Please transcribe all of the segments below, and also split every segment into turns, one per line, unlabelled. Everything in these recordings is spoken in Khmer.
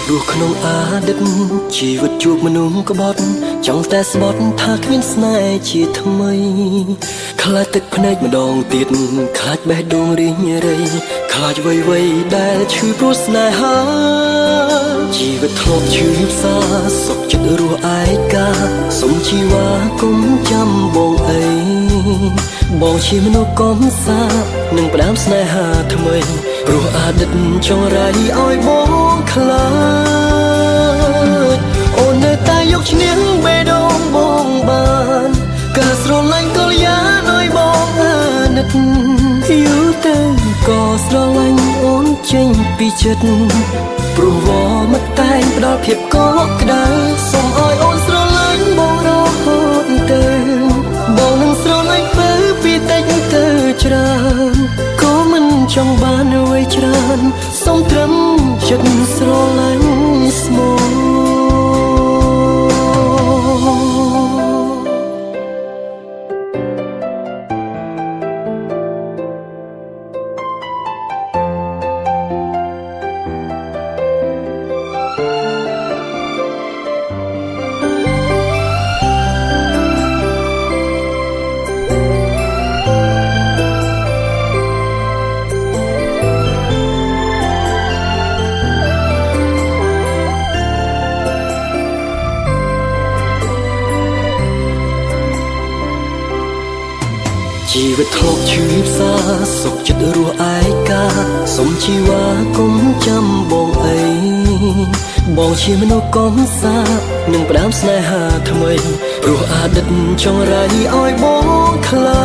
ព្រោះក្នុងអតីតជីវិតជួបមនុស្សក្បត់ចង់តែស្បត់ថាគ្មានស្នេហ៍ជាថ្មីខ្លាចទឹកភ្នែកម្ដងទៀតខ្លាចបេះដូងរីងរៃខ្លាចវ័យដែលឈឺព្រោះស្នេហាជីវិតធ្លាប់ឈឺផ្សាសុខចិត្តរស់ឯកាសុំជីវ៉ាគុំចាំបងអីបងជាមនុស្សកំសានឹងផ្ដាំស្នេហាថ្មីព្រោះអតីតចង់រៃឲ្យបងខ្លាចអូននៅតែយកឈ្នះបេះដូងបងបានការស្រឡាញ់ក៏យ៉ាងឲ្យបងអាណិតយូរទៅក៏ស្រឡាញ់អូនចេញពីចិត្តព្រោះវមកតែងផ្ដល់ភាពកក់ក្ដៅសូមឲ្យអូនស្រឡាញ់បងរហូតទៅបងនឹងស្រឡាញ់ទៅពីតិចទៅច្រើនក៏មិនចង់បានអ្វីច្រើនសូមត្រឹមចិត្តស្រឡាញ់ស្មោះជីវិតធ្លាប់ឈឺផ្សាសុខចិត្តរស់ឯកាសុំជីវ៉ាគុំចាំបងអីបងជាមនុស្សកំសានឹងផ្ដាំស្នេហាថ្មីព្រោះអតីតចង់រៃឲ្យបងខ្លា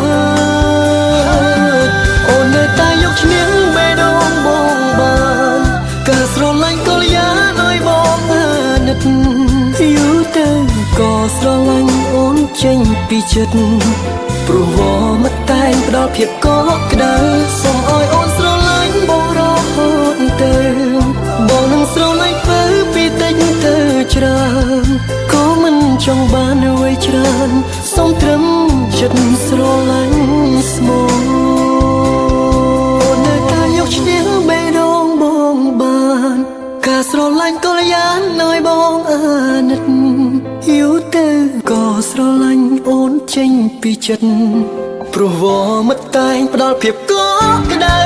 ចអូននៅតែយកឈ្នះបេះដូងបងបានការស្រឡាញ់ក៏យ៉ាងឲ្យបងអាណិតយូរទៅក៏ស្រឡាញ់អូនចេញពីចិត្តព្រោះវមកតែងផ្ដល់ភាពកក់ក្ដៅសូមឲ្យអូនស្រឡាញ់បងរហូតទៅបងនឹងស្រឡាញ់ទៅពីតិចទៅច្រើនក៏មិនចង់បានអ្វីច្រើនសូមត្រឹមចិត្តស្រឡាញ់ស្មោះនៅតែយកឈ្នះបេះដូងបងបានការស្រឡាញ់ក៏យ៉ាងឲ្យបងអាណិតយូរទៅក៏ស្រឡាញ់អូនចេញពីចិត្តព្រោះវមកតែងផ្ដល់ភាពកក់ក្ដៅ